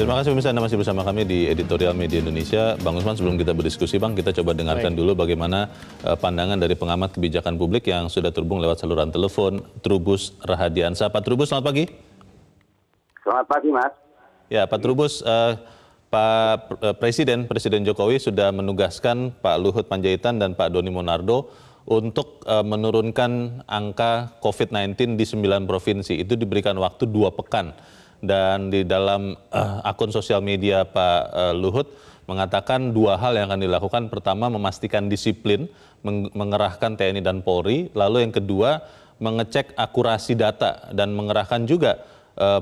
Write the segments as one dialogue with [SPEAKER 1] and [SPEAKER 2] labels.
[SPEAKER 1] Terima kasih pemirsa, Anda masih bersama kami di Editorial Media Indonesia. Bang Usman, sebelum kita berdiskusi, Bang, kita coba dengarkan dulu bagaimana pandangan dari pengamat kebijakan publik yang sudah terhubung lewat saluran telepon, Trubus Rahadiansah. Pak Trubus, selamat pagi.
[SPEAKER 2] Selamat pagi, Mas.
[SPEAKER 1] Ya, Pak Trubus, Presiden Jokowi sudah menugaskan Pak Luhut Panjaitan dan Pak Doni Monardo untuk menurunkan angka COVID-19 di 9 provinsi. Itu diberikan waktu 2 pekan. Dan di dalam akun sosial media Pak Luhut mengatakan 2 hal yang akan dilakukan. Pertama, memastikan disiplin, mengerahkan TNI dan Polri. Lalu yang kedua, mengecek akurasi data dan mengerahkan juga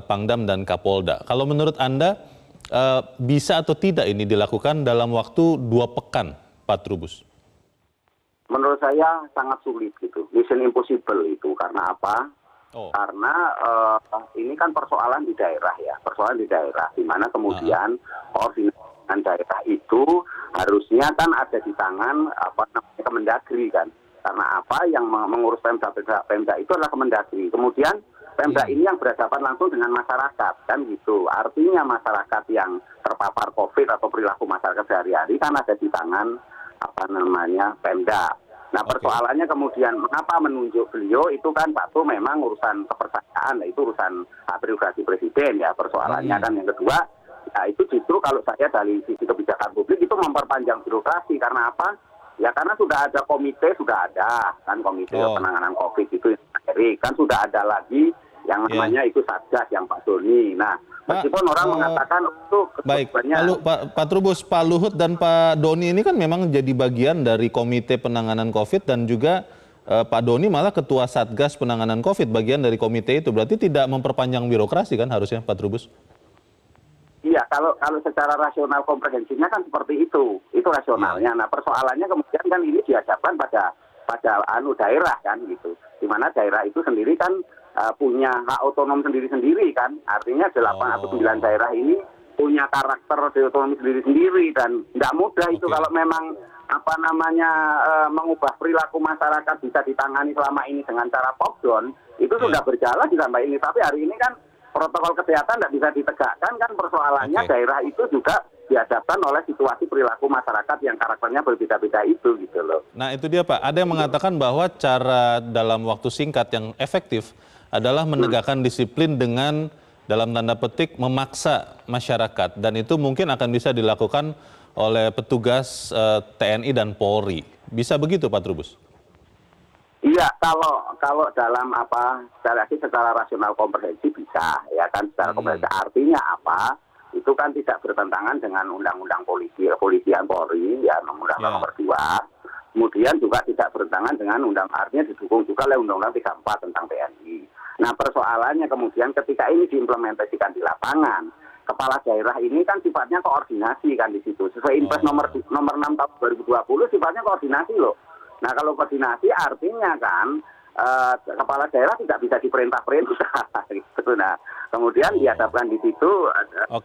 [SPEAKER 1] Pangdam dan Kapolda. Kalau menurut Anda, bisa atau tidak ini dilakukan dalam waktu 2 pekan, Pak Trubus?
[SPEAKER 2] Menurut saya sangat sulit gitu, mission impossible itu. Karena apa? Karena ini kan persoalan di daerah ya, di mana kemudian koordinasi dengan daerah itu harusnya kan ada di tangan Kemendagri kan. Karena apa? Yang mengurus Pemda itu adalah Kemendagri. Kemudian Pemda ini yang berhadapan langsung dengan masyarakat kan gitu. Artinya masyarakat yang terpapar COVID atau perilaku masyarakat sehari-hari kan ada di tangan Pemda. Nah, persoalannya kemudian mengapa menunjuk beliau itu kan satu memang urusan kepercayaan, itu urusan hak prerogatif presiden ya. Persoalannya kan yang kedua, ya itu justru kalau saya dari sisi kebijakan publik itu memperpanjang birokrasi. Karena apa? Ya karena sudah ada komite, komite penanganan COVID itu kan sudah ada lagi yang namanya itu Satgas yang Pak Doni. Nah, meskipun orang mengatakan itu
[SPEAKER 1] ketuanya. Lalu Pak Trubus, Pak Luhut dan Pak Doni ini kan memang jadi bagian dari komite penanganan COVID dan juga Pak Doni malah ketua Satgas penanganan COVID, bagian dari komite itu. Berarti tidak memperpanjang birokrasi kan harusnya, Pak Trubus?
[SPEAKER 2] Iya, kalau secara rasional komprehensifnya kan seperti itu rasionalnya. Nah, persoalannya kemudian kan ini dihadapkan pada daerah kan gitu, di mana daerah itu sendiri kan punya hak otonom sendiri-sendiri kan, artinya 8 atau 9 daerah ini punya karakter otonomi sendiri-sendiri dan tidak mudah itu kalau memang mengubah perilaku masyarakat bisa ditangani selama ini dengan cara top down, itu sudah berjalan sampai ini, tapi hari ini kan protokol kesehatan tidak bisa ditegakkan kan, persoalannya daerah itu juga dihadapkan oleh situasi perilaku masyarakat yang karakternya berbeda-beda itu gitu loh.
[SPEAKER 1] Nah itu dia Pak, ada yang mengatakan bahwa cara dalam waktu singkat yang efektif adalah menegakkan disiplin dengan dalam tanda petik memaksa masyarakat, dan itu mungkin akan bisa dilakukan oleh petugas TNI dan Polri. Bisa begitu Pak Trubus?
[SPEAKER 2] Iya, kalau dalam secara rasional komprehensif bisa ya kan, secara komprehensif artinya apa? Itu kan tidak bertentangan dengan undang-undang kepolisian Polri ya, undang-undang nomor 2. Kemudian juga tidak bertentangan dengan artinya didukung juga oleh undang-undang 34 tentang TNI. Nah, persoalannya kemudian ketika ini diimplementasikan di lapangan, kepala daerah ini kan sifatnya koordinasi kan di situ. Sesuai Impres nomor 6 tahun 2020 sifatnya koordinasi loh. Nah, kalau koordinasi artinya kan kepala daerah tidak bisa diperintah-perintah gitu. Nah, kemudian dihadapkan di situ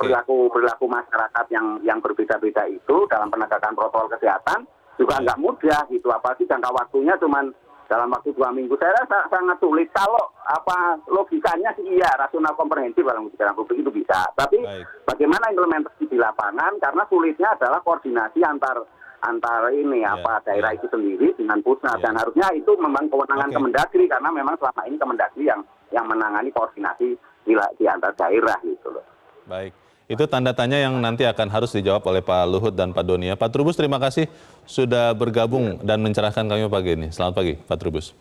[SPEAKER 2] perilaku masyarakat yang berbeda-beda itu dalam penegakan protokol kesehatan juga nggak mudah gitu, apalagi jangka waktunya cuman dalam waktu 2 minggu. Saya rasa sangat sulit. Kalau logikanya sih iya, rasional komprehensif dalam kebijakan publik itu bisa, tapi bagaimana implementasi di lapangan, karena sulitnya adalah koordinasi antar daerah itu sendiri dengan pusat, dan harusnya itu memang kewenangan Kemendagri, karena memang selama ini Kemendagri yang menangani koordinasi di antar daerah gitu loh.
[SPEAKER 1] Baik, itu tanda tanya yang nanti akan harus dijawab oleh Pak Luhut dan Pak Doni. Pak Trubus, terima kasih sudah bergabung dan mencerahkan kami pagi ini. Selamat pagi Pak Trubus.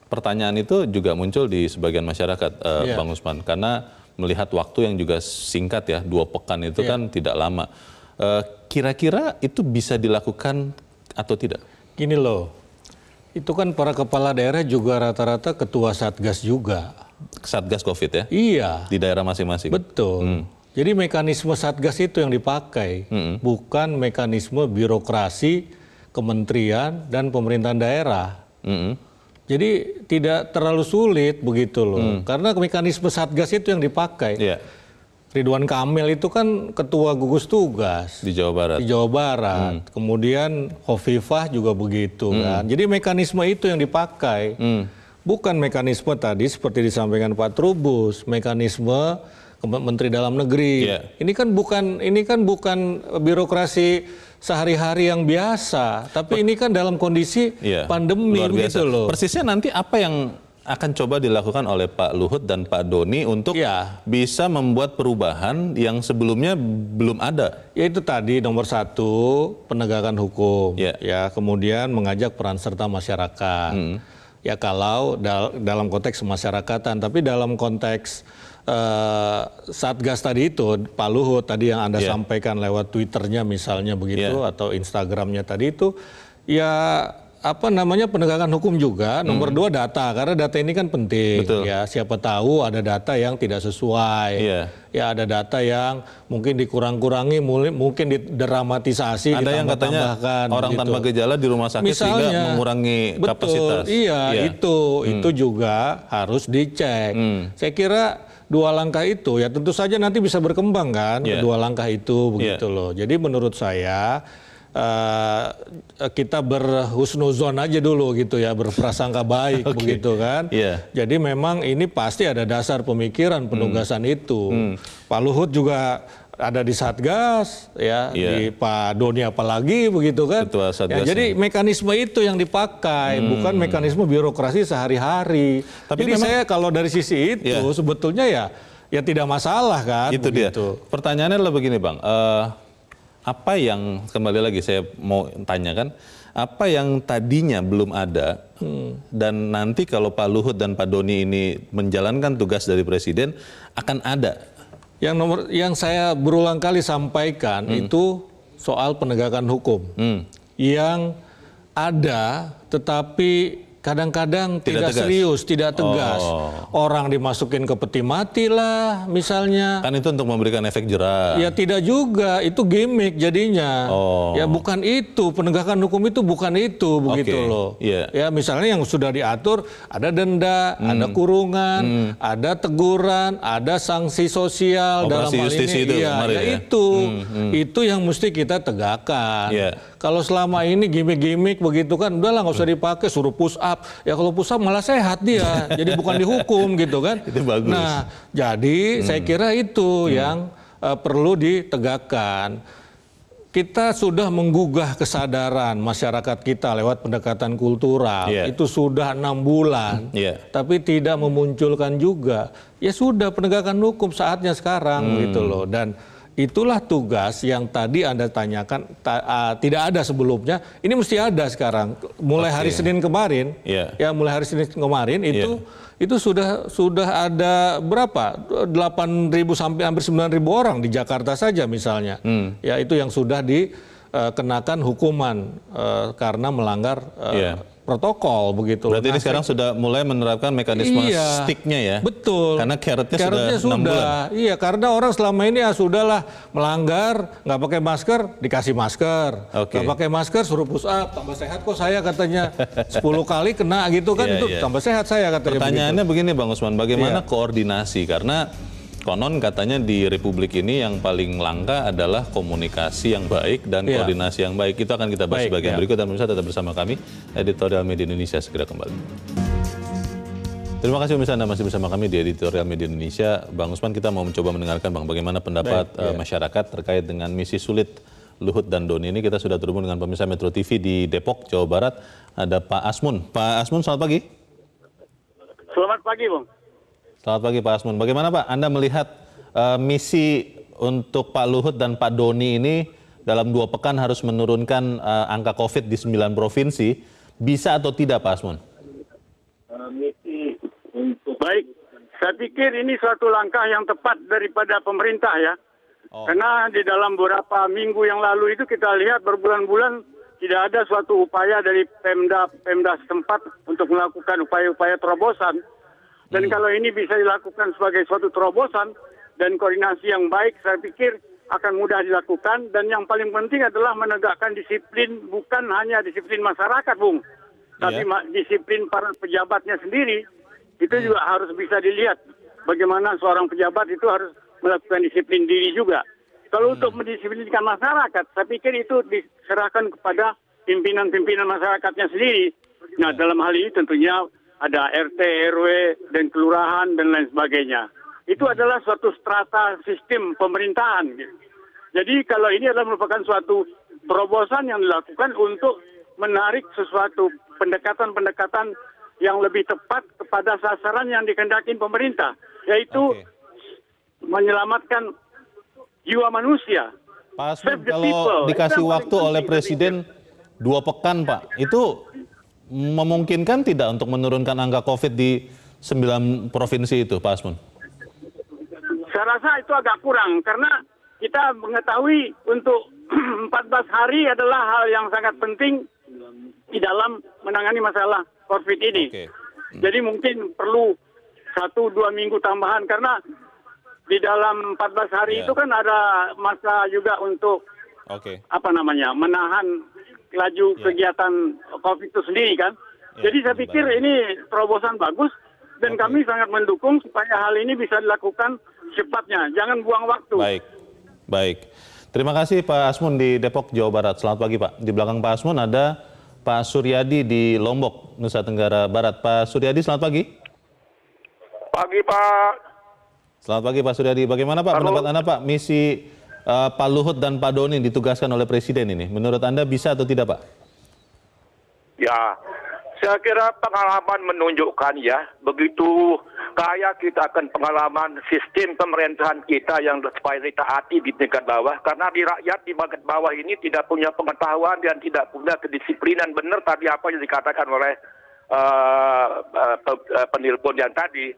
[SPEAKER 1] Pertanyaan itu juga muncul di sebagian masyarakat, Bang Usman, karena melihat waktu yang juga singkat ya, 2 pekan itu kan tidak lama. Kira-kira itu bisa dilakukan atau tidak?
[SPEAKER 3] Gini loh, itu kan para kepala daerah juga rata-rata ketua Satgas juga.
[SPEAKER 1] Satgas COVID ya?
[SPEAKER 3] Iya.
[SPEAKER 1] Di daerah masing-masing?
[SPEAKER 3] Betul. Jadi mekanisme Satgas itu yang dipakai, bukan mekanisme birokrasi kementerian dan pemerintahan daerah. Jadi tidak terlalu sulit begitu loh, karena mekanisme Satgas itu yang dipakai. Ridwan Kamil itu kan ketua gugus tugas
[SPEAKER 1] di Jawa
[SPEAKER 3] Barat. Kemudian Hovifah juga begitu kan. Jadi mekanisme itu yang dipakai. Bukan mekanisme tadi seperti disampaikan Pak Trubus, mekanisme Menteri Dalam Negeri.
[SPEAKER 1] Yeah.
[SPEAKER 3] Ini kan bukan birokrasi sehari-hari yang biasa, tapi ini kan dalam kondisi pandemi gitu loh.
[SPEAKER 1] Persisnya nanti apa yang akan coba dilakukan oleh Pak Luhut dan Pak Doni untuk bisa membuat perubahan yang sebelumnya belum ada?
[SPEAKER 3] Ya itu tadi nomor 1 penegakan hukum, ya kemudian mengajak peran serta masyarakat. Ya kalau dalam konteks kemasyarakatan, tapi dalam konteks Satgas tadi itu, Pak Luhut tadi yang Anda sampaikan lewat Twitternya misalnya begitu atau Instagramnya tadi itu, ya apa namanya penegakan hukum juga. Nomor 2 data, karena data ini kan penting. Ya siapa tahu ada data yang tidak sesuai, ya ada data yang mungkin dikurang-kurangi, mungkin didramatisasi,
[SPEAKER 1] ada yang katanya orang begitu. Tanpa gejala di rumah sakit misalnya, sehingga mengurangi kapasitas.
[SPEAKER 3] Itu juga harus dicek. Saya kira 2 langkah itu ya tentu saja nanti bisa berkembang kan, kedua langkah itu begitu loh. Jadi menurut saya kita berhusnuzon aja dulu gitu ya, berprasangka baik begitu kan. Jadi memang ini pasti ada dasar pemikiran penugasan itu. Pak Luhut juga ada di Satgas ya, di Pak Doni apalagi begitu kan. Ya, jadi mekanisme itu yang dipakai, bukan mekanisme birokrasi sehari-hari. Tapi jadi saya kalau dari sisi itu sebetulnya ya tidak masalah kan.
[SPEAKER 1] Itu begitu. Dia. Pertanyaannya adalah begini Bang. Apa yang, kembali lagi saya mau tanyakan, apa yang tadinya belum ada dan nanti kalau Pak Luhut dan Pak Doni ini menjalankan tugas dari Presiden akan ada?
[SPEAKER 3] Yang saya berulang kali sampaikan itu soal penegakan hukum yang ada tetapi kadang-kadang tidak serius, tidak tegas. Orang dimasukin ke peti mati lah misalnya.
[SPEAKER 1] Kan itu untuk memberikan efek jerah.
[SPEAKER 3] Ya tidak juga, itu gimmick jadinya. Ya bukan itu, penegakan hukum itu bukan itu begitu loh. Ya misalnya yang sudah diatur ada denda, ada kurungan, ada teguran, ada sanksi sosial dalam hal ini. Itu yang mesti kita tegakkan. Kalau selama ini gimmick-gimmick begitu kan, udahlah nggak usah dipakai, suruh push up. Ya kalau push up malah sehat dia, jadi bukan dihukum gitu kan.
[SPEAKER 1] Itu bagus.
[SPEAKER 3] Nah, jadi saya kira itu yang perlu ditegakkan. Kita sudah menggugah kesadaran masyarakat kita lewat pendekatan kultural. Itu sudah 6 bulan, tapi tidak memunculkan juga. Ya sudah, penegakan hukum saatnya sekarang gitu loh. Dan itulah tugas yang tadi Anda tanyakan, tidak ada sebelumnya. Ini mesti ada sekarang. Mulai hari Senin kemarin, mulai hari Senin kemarin itu sudah ada berapa? 8.000 sampai hampir 9.000 orang di Jakarta saja misalnya. Ya itu yang sudah dikenakan hukuman karena melanggar protokol begitu.
[SPEAKER 1] Berarti ini sekarang sudah mulai menerapkan mekanisme sticknya ya?
[SPEAKER 3] Betul.
[SPEAKER 1] Karena carrotnya sudah 6 bulan.
[SPEAKER 3] Iya, karena orang selama ini sudahlah melanggar, nggak pakai masker, dikasih masker. Nggak pakai masker, suruh push up, tambah sehat kok saya katanya. 10 kali kena gitu kan, itu tambah sehat saya katanya.
[SPEAKER 1] Pertanyaannya begini Bang Usman, bagaimana koordinasi? Karena konon katanya di Republik ini yang paling langka adalah komunikasi yang baik dan koordinasi yang baik. Itu akan kita bahas bagian berikut, dan pemirsa tetap bersama kami. Editorial Media Indonesia segera kembali. Terima kasih pemirsa, Anda masih bersama kami di Editorial Media Indonesia. Bang Usman, kita mau mencoba mendengarkan Bang bagaimana pendapat masyarakat terkait dengan misi sulit Luhut dan Doni ini. Kita sudah terhubung dengan pemirsa Metro TV di Depok, Jawa Barat. Ada Pak Asmun. Pak Asmun, selamat pagi.
[SPEAKER 4] Selamat pagi, Bang.
[SPEAKER 1] Selamat pagi Pak Asmun. Bagaimana Pak Anda melihat misi untuk Pak Luhut dan Pak Doni ini dalam 2 pekan harus menurunkan angka COVID di 9 provinsi. Bisa atau tidak Pak Asmun?
[SPEAKER 4] Baik, saya pikir ini suatu langkah yang tepat daripada pemerintah ya. Karena di dalam beberapa minggu yang lalu itu kita lihat berbulan-bulan tidak ada suatu upaya dari Pemda setempat untuk melakukan upaya-upaya terobosan. Dan kalau ini bisa dilakukan sebagai suatu terobosan dan koordinasi yang baik, saya pikir akan mudah dilakukan. Dan yang paling penting adalah menegakkan disiplin, bukan hanya disiplin masyarakat, Bung, tapi disiplin para pejabatnya sendiri. Itu juga harus bisa dilihat bagaimana seorang pejabat itu harus melakukan disiplin diri juga. Kalau untuk mendisiplinkan masyarakat, saya pikir itu diserahkan kepada pimpinan-pimpinan masyarakatnya sendiri. Nah, dalam hal ini tentunya ada RT, RW, dan kelurahan, dan lain sebagainya. itu adalah suatu strata sistem pemerintahan. Gitu. Jadi kalau ini adalah merupakan suatu terobosan yang dilakukan untuk menarik sesuatu pendekatan-pendekatan yang lebih tepat kepada sasaran yang dikehendaki pemerintah, yaitu menyelamatkan jiwa manusia.
[SPEAKER 1] Pak Asmun, kalau dikasih waktu oleh Presiden 2 pekan, Pak, itu memungkinkan tidak untuk menurunkan angka COVID di 9 provinsi itu, Pak Asmun?
[SPEAKER 4] Saya rasa itu agak kurang, karena kita mengetahui untuk 14 hari adalah hal yang sangat penting di dalam menangani masalah COVID ini. Jadi mungkin perlu 1-2 minggu tambahan, karena di dalam 14 hari itu kan ada masa juga untuk menahan laju kegiatan COVID itu sendiri kan. Jadi saya pikir ini terobosan bagus dan kami sangat mendukung supaya hal ini bisa dilakukan cepatnya. Jangan buang waktu.
[SPEAKER 1] Baik. Terima kasih Pak Asmun di Depok, Jawa Barat. Selamat pagi Pak. Di belakang Pak Asmun ada Pak Suryadi di Lombok, Nusa Tenggara Barat. Pak Suryadi, selamat pagi.
[SPEAKER 5] Pagi Pak.
[SPEAKER 1] Selamat pagi Pak Suryadi. Bagaimana Pak pendapat Anda Pak, misi Pak Luhut dan Pak Doni ditugaskan oleh Presiden ini? Menurut Anda bisa atau tidak Pak?
[SPEAKER 5] Ya, saya kira pengalaman menunjukkan ya, begitu kaya kita akan pengalaman sistem pemerintahan kita yang supaya ditaati di tingkat bawah. Karena di rakyat di tingkat bawah ini tidak punya pengetahuan dan tidak punya kedisiplinan. Benar tadi apa yang dikatakan oleh penelpon yang tadi.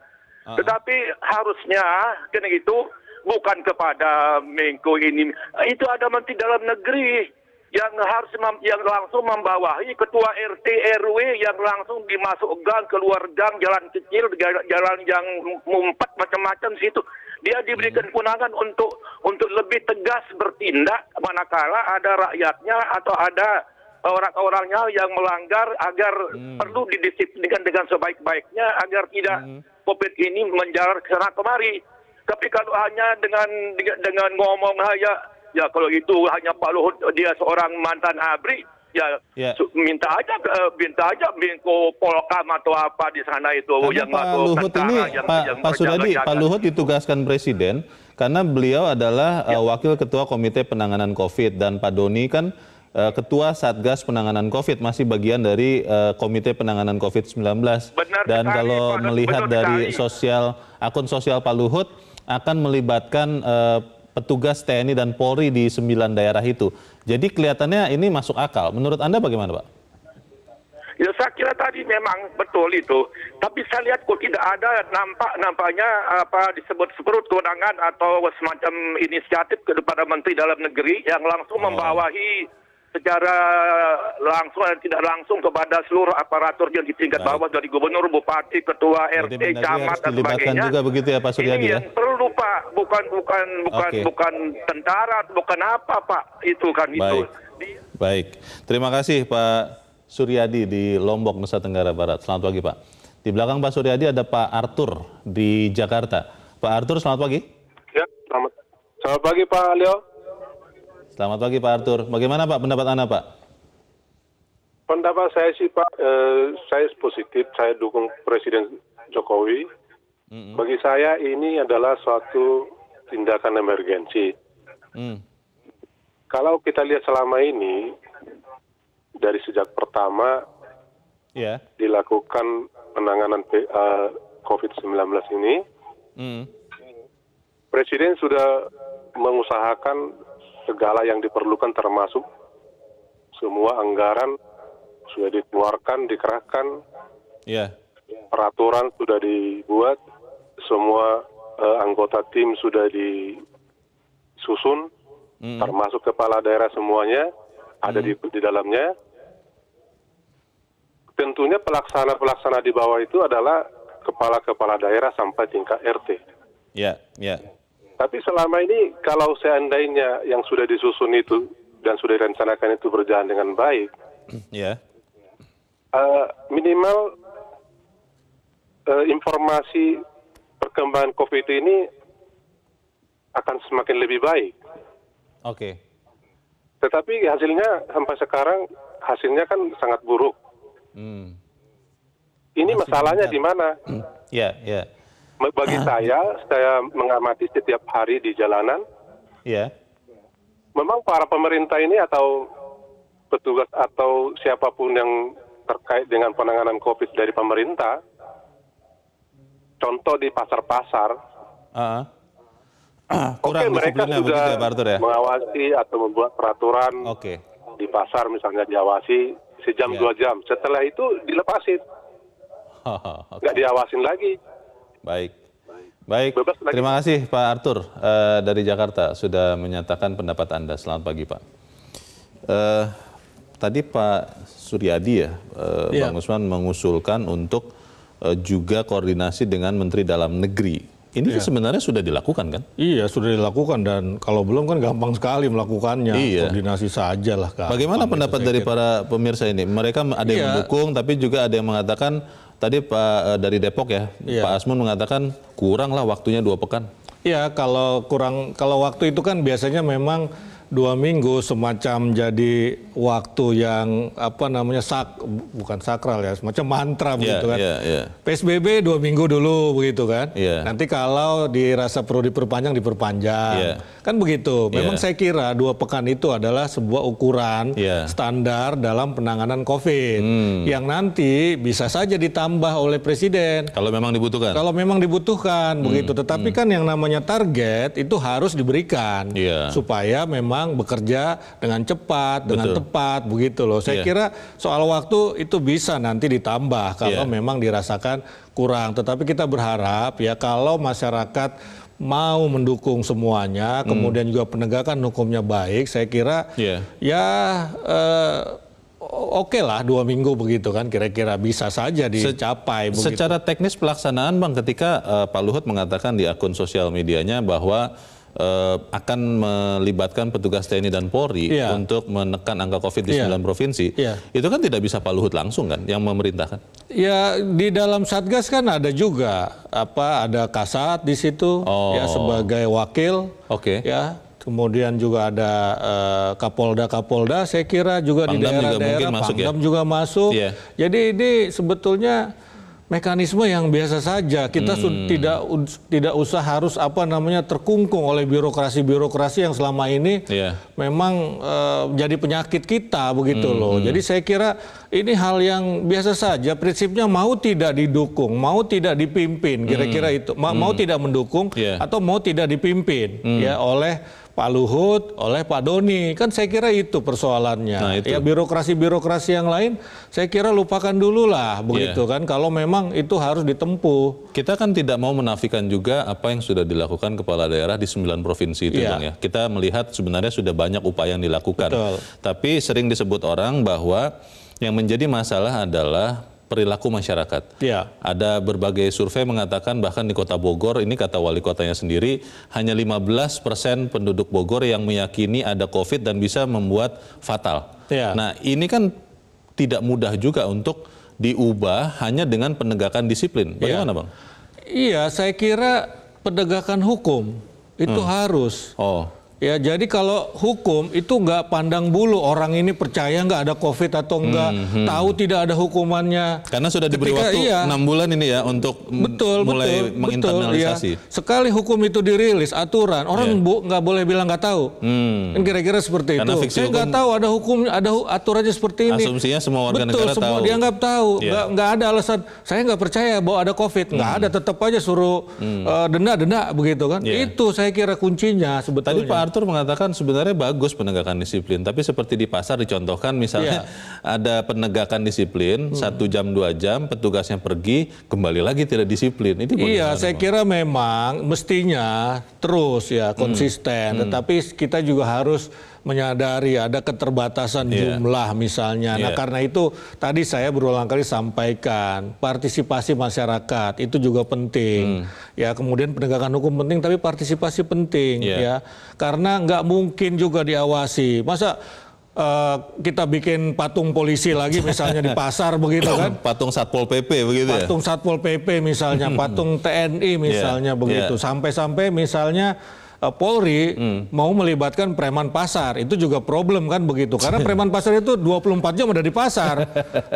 [SPEAKER 5] Tetapi harusnya kan itu bukan kepada Menko ini. Itu ada Menteri Dalam Negeri yang harus yang langsung membawahi ketua RT RW yang langsung dimasuk gang, keluar gang, jalan kecil, jalan yang mumpet macam-macam situ. Dia diberikan kewenangan untuk lebih tegas bertindak manakala ada rakyatnya atau ada orang-orangnya yang melanggar, agar perlu didisiplinkan dengan sebaik-baiknya agar tidak COVID ini menjalar ke sana kemari. Tapi kalau hanya dengan ngomong ya kalau itu hanya Pak Luhut dia seorang mantan ABRI, minta aja Menko Polkam atau apa di sana itu.
[SPEAKER 1] Karena yang Pak Luhut ini, Pak Suryadi, Pak Luhut ditugaskan Presiden karena beliau adalah Wakil Ketua Komite Penanganan COVID dan Pak Doni kan Ketua Satgas Penanganan COVID, masih bagian dari Komite Penanganan COVID-19. Dan kalau melihat dari akun sosial Pak Luhut akan melibatkan petugas TNI dan Polri di 9 daerah itu. Jadi kelihatannya ini masuk akal. Menurut Anda bagaimana Pak?
[SPEAKER 5] Ya saya kira tadi memang betul itu. Tapi saya lihat kok tidak ada nampaknya apa disebut kewenangan atau semacam inisiatif kepada Menteri Dalam Negeri yang langsung membawahi secara langsung dan tidak langsung kepada seluruh aparatur yang di tingkat bawah, dari gubernur, bupati, ketua RT, camat dan sebagainya.
[SPEAKER 1] Juga begitu ya Pak Suryadi.
[SPEAKER 5] Ini yang perlu Pak, bukan tentara, bukan apa Pak, itu kan itu.
[SPEAKER 1] Baik, terima kasih Pak Suryadi di Lombok, Nusa Tenggara Barat. Selamat pagi Pak. Di belakang Pak Suryadi ada Pak Arthur di Jakarta. Pak Arthur, selamat pagi.
[SPEAKER 6] Ya, selamat pagi Pak Leo.
[SPEAKER 1] Selamat pagi Pak Arthur. Bagaimana Pak pendapat Anda Pak?
[SPEAKER 6] Pendapat saya sih Pak, saya positif, saya dukung Presiden Jokowi. Bagi saya ini adalah suatu tindakan emergensi. Kalau kita lihat selama ini, dari sejak pertama dilakukan penanganan COVID-19 ini, Presiden sudah mengusahakan segala yang diperlukan, termasuk semua anggaran sudah dikeluarkan, dikerahkan, peraturan sudah dibuat, semua anggota tim sudah disusun, termasuk kepala daerah semuanya ada di dalamnya. Tentunya pelaksana di bawah itu adalah kepala-kepala daerah sampai tingkat RT. Tapi selama ini kalau seandainya yang sudah disusun itu dan sudah direncanakan itu berjalan dengan baik, minimal informasi perkembangan COVID ini akan semakin lebih baik. Tetapi hasilnya sampai sekarang hasilnya kan sangat buruk. Ini masalahnya di mana? Bagi saya mengamati setiap hari di jalanan, memang para pemerintah ini atau petugas atau siapapun yang terkait dengan penanganan COVID dari pemerintah, contoh di pasar-pasar, mereka sudah mengawasi atau membuat peraturan di pasar, misalnya diawasi sejam 2 jam. Setelah itu dilepasin, nggak diawasin lagi.
[SPEAKER 1] Baik. Terima kasih Pak Arthur dari Jakarta sudah menyatakan pendapat Anda. Selamat pagi Pak. Tadi Pak Suryadi Bang Usman mengusulkan untuk juga koordinasi dengan Menteri Dalam Negeri. Ini sebenarnya sudah dilakukan kan?
[SPEAKER 3] Iya, sudah dilakukan, dan kalau belum kan gampang sekali melakukannya. Koordinasi saja lah.
[SPEAKER 1] Bagaimana pendapat dari para pemirsa ini? Mereka ada yang mendukung, tapi juga ada yang mengatakan, tadi Pak dari Depok Pak Asmun mengatakan kurang lah waktunya 2 pekan.
[SPEAKER 3] Iya, kalau waktu itu kan biasanya memang 2 minggu semacam jadi waktu yang bukan sakral ya, semacam mantra begitu kan. PSBB 2 minggu dulu begitu kan. Nanti kalau dirasa perlu diperpanjang. Kan begitu. Memang saya kira 2 pekan itu adalah sebuah ukuran standar dalam penanganan COVID yang nanti bisa saja ditambah oleh Presiden.
[SPEAKER 1] Kalau memang dibutuhkan.
[SPEAKER 3] Kalau memang dibutuhkan begitu. Tetapi kan yang namanya target itu harus diberikan supaya memang bekerja dengan cepat, dengan tepat begitu loh. Saya kira soal waktu itu bisa nanti ditambah kalau memang dirasakan kurang. Tetapi kita berharap kalau masyarakat mau mendukung semuanya, kemudian juga penegakan hukumnya baik, saya kira oke lah 2 minggu begitu kan, kira-kira bisa saja dicapai.
[SPEAKER 1] Secara teknis pelaksanaan Bang, ketika Pak Luhut mengatakan di akun sosial medianya bahwa akan melibatkan petugas TNI dan Polri untuk menekan angka COVID di 9 provinsi, itu kan tidak bisa Pak Luhut langsung kan yang memerintahkan?
[SPEAKER 3] Ya, di dalam Satgas kan ada juga ada Kasat di situ sebagai wakil, kemudian juga ada Kapolda, saya kira juga
[SPEAKER 1] Pangdam
[SPEAKER 3] di daerah-daerah Pangdam juga masuk. Jadi ini sebetulnya mekanisme yang biasa saja. Kita tidak usah harus terkungkung oleh birokrasi yang selama ini memang jadi penyakit kita begitu loh. Jadi saya kira ini hal yang biasa saja. Prinsipnya mau tidak didukung, mau tidak dipimpin, kira-kira itu. Mau tidak mendukung atau mau tidak dipimpin oleh Pak Luhut, oleh Pak Doni, kan saya kira itu persoalannya. Nah, itu. Ya birokrasi yang lain, saya kira lupakan dulu lah, begitu kan. Kalau memang itu harus ditempuh.
[SPEAKER 1] Kita kan tidak mau menafikan juga apa yang sudah dilakukan kepala daerah di 9 provinsi itu, Bang ya. Kita melihat sebenarnya sudah banyak upaya yang dilakukan.
[SPEAKER 3] Betul.
[SPEAKER 1] Tapi sering disebut orang bahwa yang menjadi masalah adalah perilaku masyarakat. Ada berbagai survei mengatakan bahkan di Kota Bogor, ini kata wali kotanya sendiri, hanya 15% penduduk Bogor yang meyakini ada COVID dan bisa membuat fatal. Nah, ini kan tidak mudah juga untuk diubah hanya dengan penegakan disiplin. Bagaimana, Bang?
[SPEAKER 3] Iya, saya kira penegakan hukum itu harus. Ya, jadi kalau hukum itu nggak pandang bulu orang ini percaya nggak ada COVID atau nggak, tahu tidak ada hukumannya.
[SPEAKER 1] Karena sudah diberi waktu 6 bulan ini ya untuk mulai menginternalisasi.
[SPEAKER 3] Ya. Sekali hukum itu dirilis aturan, orang nggak boleh bilang nggak tahu. Kan kira-kira seperti
[SPEAKER 1] karena
[SPEAKER 3] itu. Saya nggak tahu ada hukum, ada aturannya seperti ini.
[SPEAKER 1] Asumsinya semua warga negara
[SPEAKER 3] semua
[SPEAKER 1] tahu.
[SPEAKER 3] Dianggap tahu. Nggak ada alasan. Saya nggak percaya bahwa ada COVID. Nggak ada, tetap aja suruh denda begitu kan. Itu saya kira kuncinya sebetulnya.
[SPEAKER 1] Tadi Pak Arthur mengatakan sebenarnya bagus penegakan disiplin, tapi seperti di pasar dicontohkan misalnya ada penegakan disiplin 1 jam 2 jam, petugasnya pergi kembali lagi tidak disiplin. Itu
[SPEAKER 3] saya kira memang mestinya terus konsisten, tetapi kita juga harus menyadari ada keterbatasan jumlah misalnya. Nah, karena itu tadi saya berulang kali sampaikan partisipasi masyarakat itu juga penting. Ya, kemudian penegakan hukum penting, tapi partisipasi penting ya. Karena nggak mungkin juga diawasi. Masa kita bikin patung polisi lagi misalnya di pasar begitu kan?
[SPEAKER 1] Patung Satpol PP begitu ya?
[SPEAKER 3] Patung Satpol PP misalnya, patung TNI misalnya begitu. Sampai-sampai misalnya Polri mau melibatkan preman pasar. Itu juga problem kan begitu. Karena preman pasar itu 24 jam ada di pasar.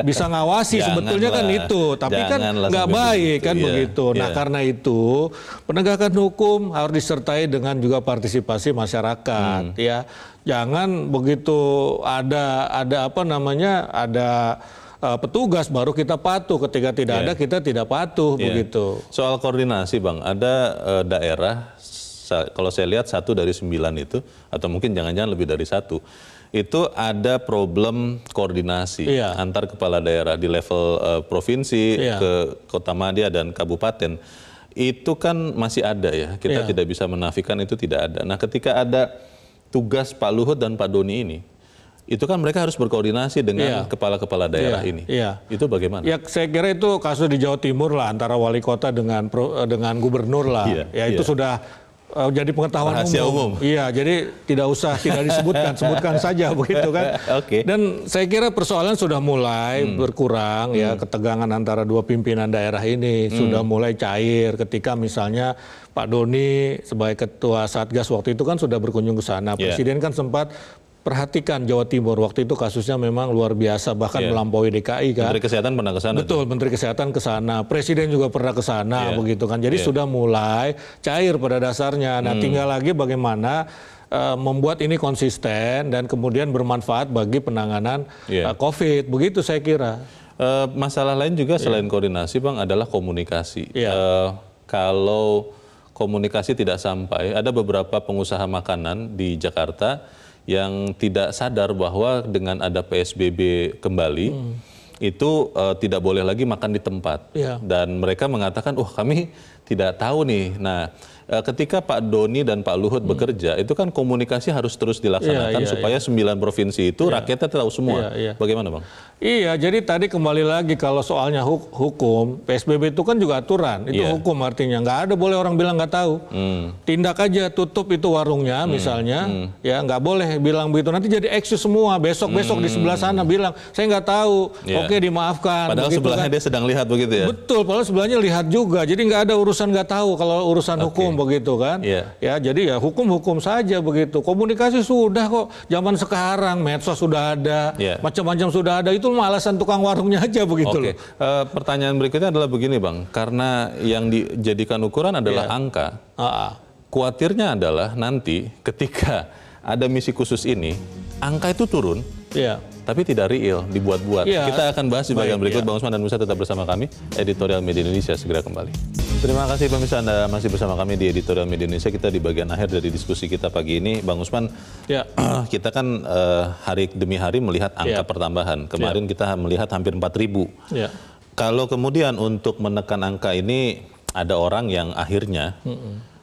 [SPEAKER 3] Bisa ngawasi sebetulnya kan itu. Tapi kan nggak baik kan begitu. Nah karena itu penegakan hukum harus disertai dengan juga partisipasi masyarakat ya. Jangan begitu ada apa namanya, ada petugas baru kita patuh, ketika tidak ada kita tidak patuh begitu.
[SPEAKER 1] Soal koordinasi Bang, ada daerah, kalau saya lihat 1 dari 9 itu, atau mungkin jangan-jangan lebih dari 1, itu ada problem koordinasi antar kepala daerah di level provinsi ke Kota Madya dan kabupaten. Itu kan masih ada ya, kita tidak bisa menafikan itu tidak ada. Nah ketika ada tugas Pak Luhut dan Pak Doni ini, itu kan mereka harus berkoordinasi dengan kepala-kepala daerah ini. Itu bagaimana?
[SPEAKER 3] Ya saya kira itu kasus di Jawa Timur lah, antara wali kota dengan gubernur lah. Itu sudah jadi pengetahuan umum. Iya, jadi tidak disebutkan, sebutkan saja begitu kan. Dan saya kira persoalan sudah mulai berkurang ya, ketegangan antara dua pimpinan daerah ini sudah mulai cair ketika misalnya Pak Doni sebagai ketua Satgas waktu itu kan sudah berkunjung ke sana. Presiden kan sempat perhatikan Jawa Timur, waktu itu kasusnya memang luar biasa, bahkan melampaui DKI kan.
[SPEAKER 1] Menteri Kesehatan pernah ke sana.
[SPEAKER 3] Betul, Menteri Kesehatan ke sana, Presiden juga pernah ke sana begitu kan. Jadi sudah mulai cair pada dasarnya. Nah, tinggal lagi bagaimana membuat ini konsisten dan kemudian bermanfaat bagi penanganan COVID. Begitu saya kira.
[SPEAKER 1] Masalah lain juga selain koordinasi Bang adalah komunikasi. Kalau komunikasi tidak sampai, ada beberapa pengusaha makanan di Jakarta yang tidak sadar bahwa dengan ada PSBB kembali itu tidak boleh lagi makan di tempat. Dan mereka mengatakan, kami tidak tahu nih. Nah, ketika Pak Doni dan Pak Luhut bekerja, itu kan komunikasi harus terus dilaksanakan supaya 9 provinsi itu rakyatnya tahu semua. Bagaimana Bang?
[SPEAKER 3] Iya, jadi tadi kembali lagi kalau soalnya hukum, PSBB itu kan juga aturan, itu hukum artinya. Nggak ada boleh orang bilang nggak tahu. Tindak aja, tutup itu warungnya misalnya, ya nggak boleh bilang begitu. Nanti jadi eksis semua, besok-besok di sebelah sana bilang, saya nggak tahu, oke dimaafkan.
[SPEAKER 1] Padahal sebelahnya dia sedang lihat begitu ya?
[SPEAKER 3] Betul, padahal sebelahnya lihat juga. Jadi nggak ada urusan nggak tahu kalau urusan hukum begitu kan. Ya, jadi ya hukum-hukum saja begitu. Komunikasi sudah kok, zaman sekarang medsos sudah ada, macam-macam sudah ada, itu alasan tukang warungnya aja begitu loh.
[SPEAKER 1] Pertanyaan berikutnya adalah begini Bang, karena yang dijadikan ukuran adalah angka. Khawatirnya adalah nanti ketika ada misi khusus ini, angka itu turun, tapi tidak real, dibuat-buat. Kita akan bahas di bagian berikut. Bang Usman dan Musa tetap bersama kami, Editorial Media Indonesia segera kembali. Terima kasih pemirsa, Anda masih bersama kami di Editorial Media Indonesia. Kita di bagian akhir dari diskusi kita pagi ini. Bang Usman, kita kan hari demi hari melihat angka pertambahan. Kemarin kita melihat hampir 4.000. Kalau kemudian untuk menekan angka ini, ada orang yang akhirnya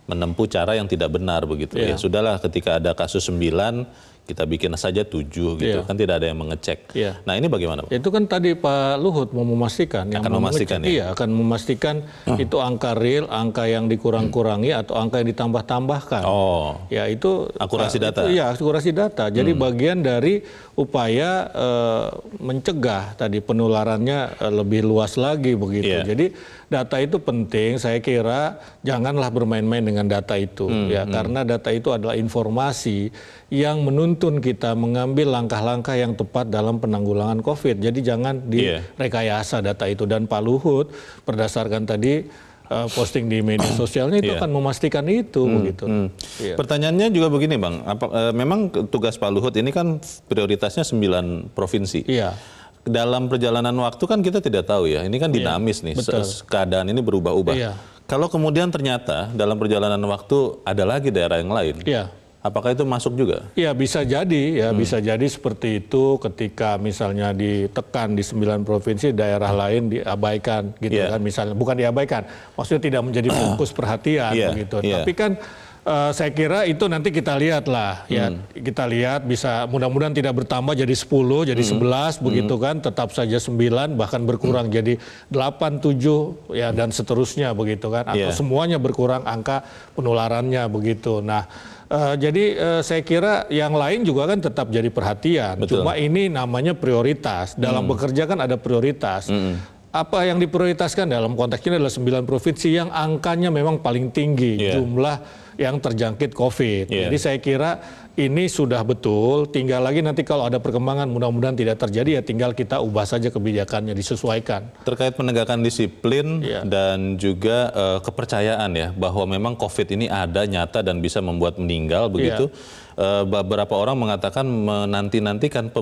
[SPEAKER 1] menempuh cara yang tidak benar begitu. Ya sudahlah, ketika ada kasus 9, kita bikin saja 7 gitu, kan tidak ada yang mengecek. Nah ini bagaimana Pak?
[SPEAKER 3] Itu kan tadi Pak Luhut mau memastikan.
[SPEAKER 1] Akan memastikan
[SPEAKER 3] Iya, akan memastikan itu angka real, angka yang dikurang-kurangi atau angka yang ditambah-tambahkan. Ya itu
[SPEAKER 1] akurasi data.
[SPEAKER 3] Iya, akurasi data. Jadi bagian dari upaya mencegah tadi penularannya lebih luas lagi begitu. Jadi data itu penting, saya kira janganlah bermain-main dengan data itu ya, karena data itu adalah informasi yang menuntun kita mengambil langkah-langkah yang tepat dalam penanggulangan COVID. Jadi jangan direkayasa data itu. Dan Pak Luhut berdasarkan tadi posting di media sosialnya itu akan memastikan itu begitu.
[SPEAKER 1] Pertanyaannya juga begini Bang, memang tugas Pak Luhut ini kan prioritasnya 9 provinsi. Dalam perjalanan waktu kan kita tidak tahu ya, ini kan dinamis nih, keadaan ini berubah-ubah. Kalau kemudian ternyata dalam perjalanan waktu ada lagi daerah yang lain, apakah itu masuk juga?
[SPEAKER 3] Ya bisa jadi ya, bisa jadi seperti itu ketika misalnya ditekan di 9 provinsi, daerah lain diabaikan gitu kan, misalnya bukan diabaikan, maksudnya tidak menjadi fokus perhatian begitu. Tapi kan saya kira itu nanti kita lihat lah ya, kita lihat bisa mudah-mudahan tidak bertambah jadi 10, jadi 11 begitu kan, tetap saja 9 bahkan berkurang jadi 8, 7 ya dan seterusnya begitu kan, atau semuanya berkurang angka penularannya begitu. Nah jadi saya kira yang lain juga kan tetap jadi perhatian. Cuma ini namanya prioritas. Dalam bekerja kan ada prioritas. Apa yang diprioritaskan dalam konteks ini adalah 9 provinsi yang angkanya memang paling tinggi jumlah yang terjangkit COVID. Jadi saya kira ini sudah betul, tinggal lagi nanti kalau ada perkembangan mudah-mudahan tidak terjadi ya tinggal kita ubah saja kebijakannya, disesuaikan.
[SPEAKER 1] Terkait penegakan disiplin dan juga kepercayaan ya bahwa memang COVID ini ada, nyata dan bisa membuat meninggal begitu. Beberapa orang mengatakan menanti-nantikan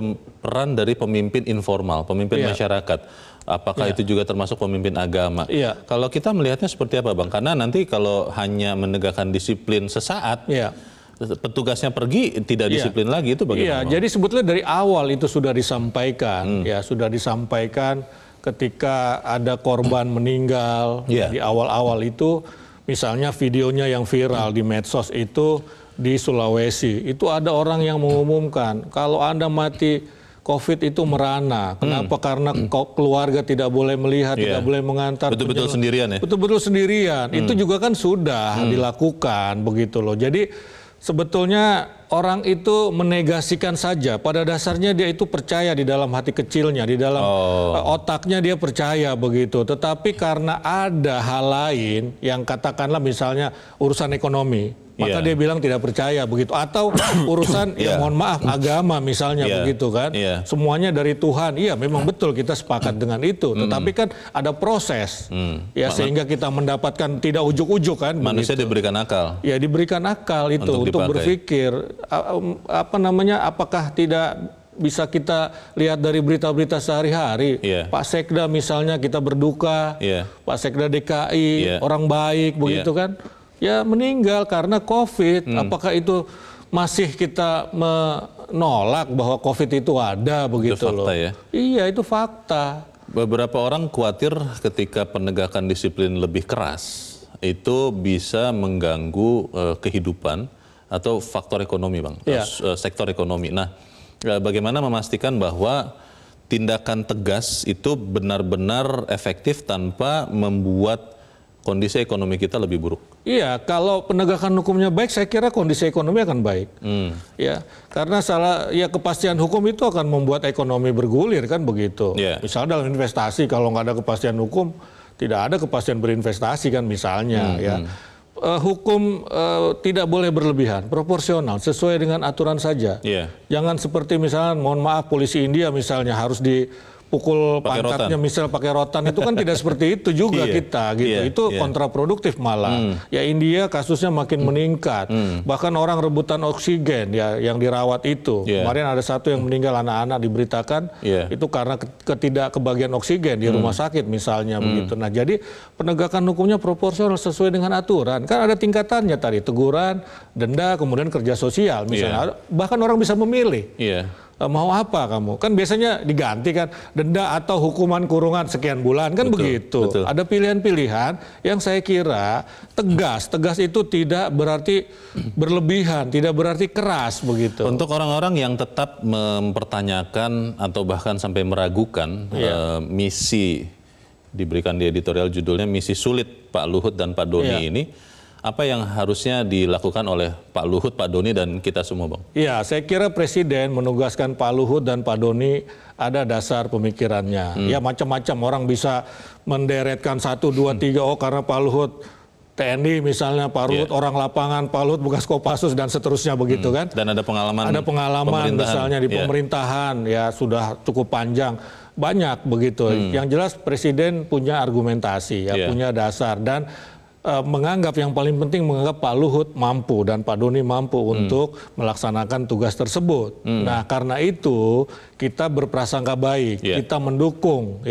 [SPEAKER 1] peran dari pemimpin informal, pemimpin masyarakat. Apakah itu juga termasuk pemimpin agama? Kalau kita melihatnya seperti apa, Bang? Karena nanti kalau hanya menegakkan disiplin sesaat, petugasnya pergi tidak disiplin lagi, itu bagaimana?
[SPEAKER 3] Jadi sebetulnya dari awal itu sudah disampaikan, sudah disampaikan ketika ada korban meninggal di awal-awal itu, misalnya videonya yang viral di medsos itu di Sulawesi, itu ada orang yang mengumumkan kalau Anda mati COVID itu merana. Kenapa? Karena keluarga tidak boleh melihat, tidak boleh mengantar.
[SPEAKER 1] Betul-betul sendirian ya?
[SPEAKER 3] Betul-betul sendirian. Itu juga kan sudah dilakukan begitu loh. Jadi sebetulnya orang itu menegasikan saja. Pada dasarnya dia itu percaya di dalam hati kecilnya, di dalam otaknya dia percaya begitu. Tetapi karena ada hal lain yang katakanlah misalnya urusan ekonomi, maka dia bilang tidak percaya begitu. Atau urusan ya mohon maaf agama misalnya begitu kan. Semuanya dari Tuhan. Iya memang betul kita sepakat dengan itu. Tetapi kan ada proses sehingga kita mendapatkan tidak ujuk-ujuk kan.
[SPEAKER 1] Manusia diberikan akal.
[SPEAKER 3] Ya diberikan akal itu untuk berpikir apakah tidak bisa kita lihat dari berita-berita sehari-hari. Pak Sekda misalnya kita berduka, Pak Sekda DKI orang baik begitu kan. Ya meninggal karena COVID. Apakah itu masih kita menolak bahwa COVID itu ada begitu
[SPEAKER 1] itu fakta,
[SPEAKER 3] loh?
[SPEAKER 1] Ya?
[SPEAKER 3] Iya itu fakta.
[SPEAKER 1] Beberapa orang khawatir ketika penegakan disiplin lebih keras itu bisa mengganggu kehidupan atau faktor ekonomi, Bang, sektor ekonomi. Nah, bagaimana memastikan bahwa tindakan tegas itu benar-benar efektif tanpa membuat kondisi ekonomi kita lebih buruk?
[SPEAKER 3] Iya, kalau penegakan hukumnya baik, saya kira kondisi ekonomi akan baik. Ya, karena kepastian hukum itu akan membuat ekonomi bergulir kan begitu. Misalnya dalam investasi, kalau nggak ada kepastian hukum, tidak ada kepastian berinvestasi kan misalnya. Hukum tidak boleh berlebihan, proporsional, sesuai dengan aturan saja. Jangan seperti misalnya, mohon maaf, polisi India misalnya harus dipukul pantatnya misal pakai rotan, itu kan tidak seperti itu juga kita gitu. Itu kontraproduktif malah. Ya India kasusnya makin meningkat. Bahkan orang rebutan oksigen ya yang dirawat itu. Kemarin ada satu yang meninggal, anak-anak diberitakan itu karena ketidakkebagian oksigen di rumah sakit misalnya begitu. Nah, jadi penegakan hukumnya proporsional sesuai dengan aturan. Kan ada tingkatannya tadi, teguran, denda, kemudian kerja sosial misalnya. Bahkan orang bisa memilih. Mau apa kamu? Kan biasanya diganti kan, denda atau hukuman kurungan sekian bulan kan begitu. Ada pilihan-pilihan yang saya kira tegas. Tegas itu tidak berarti berlebihan, tidak berarti keras begitu.
[SPEAKER 1] Untuk orang-orang yang tetap mempertanyakan atau bahkan sampai meragukan misi, diberikan di editorial judulnya misi sulit Pak Luhut dan Pak Doni ini, apa yang harusnya dilakukan oleh Pak Luhut, Pak Doni, dan kita semua, Bang?
[SPEAKER 3] Ya, saya kira Presiden menugaskan Pak Luhut dan Pak Doni ada dasar pemikirannya. Ya macam-macam orang bisa menderetkan 1, 2, 3, karena Pak Luhut TNI misalnya, Pak Luhut orang lapangan, Pak Luhut bekas Kopassus dan seterusnya begitu kan.
[SPEAKER 1] Dan ada pengalaman
[SPEAKER 3] misalnya di pemerintahan ya sudah cukup panjang. Banyak begitu. Yang jelas Presiden punya argumentasi, punya dasar dan menganggap yang paling penting menganggap Pak Luhut mampu dan Pak Doni mampu untuk melaksanakan tugas tersebut. Nah, karena itu kita berprasangka baik, kita mendukung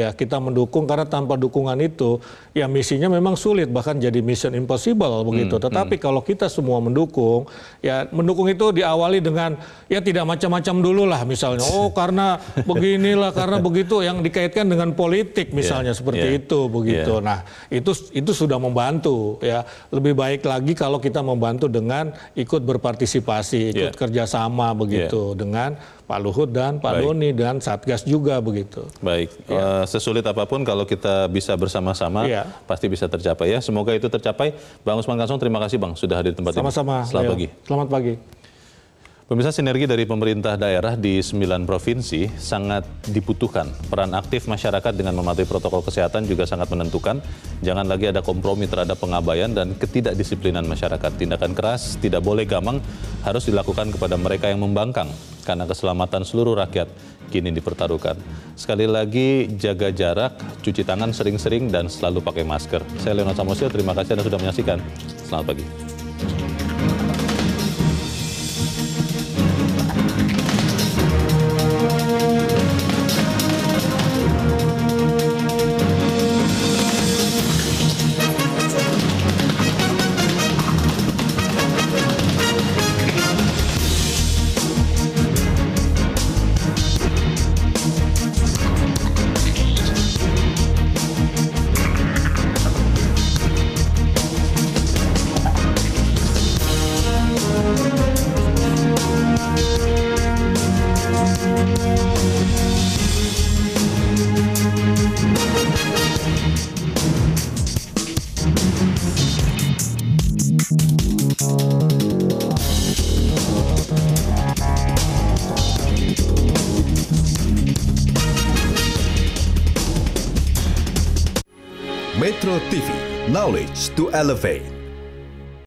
[SPEAKER 3] karena tanpa dukungan itu ya misinya memang sulit, bahkan jadi mission impossible begitu. Tetapi kalau kita semua mendukung, ya mendukung itu diawali dengan ya tidak macam-macam dulu lah misalnya. Karena beginilah, karena begitu, yang dikaitkan dengan politik misalnya seperti itu begitu. Nah, itu sudah membantu. Ya lebih baik lagi kalau kita membantu dengan ikut berpartisipasi, ikut kerjasama begitu dengan Pak Luhut dan Pak Doni dan Satgas juga begitu.
[SPEAKER 1] Baik, sesulit apapun kalau kita bisa bersama-sama pasti bisa tercapai ya. Semoga itu tercapai. Bang Usman Kansong, terima kasih Bang sudah hadir di tempat ini.
[SPEAKER 3] Sama-sama.
[SPEAKER 1] Selamat pagi.
[SPEAKER 3] Selamat pagi.
[SPEAKER 1] Pemirsa, sinergi dari pemerintah daerah di 9 provinsi sangat dibutuhkan. Peran aktif masyarakat dengan mematuhi protokol kesehatan juga sangat menentukan. Jangan lagi ada kompromi terhadap pengabaian dan ketidakdisiplinan masyarakat. Tindakan keras tidak boleh gamang, harus dilakukan kepada mereka yang membangkang. Karena keselamatan seluruh rakyat kini dipertaruhkan. Sekali lagi, jaga jarak, cuci tangan sering-sering, dan selalu pakai masker. Saya Leonard Samosir, terima kasih Anda sudah menyaksikan. Selamat pagi.
[SPEAKER 7] Metro TV, knowledge to elevate.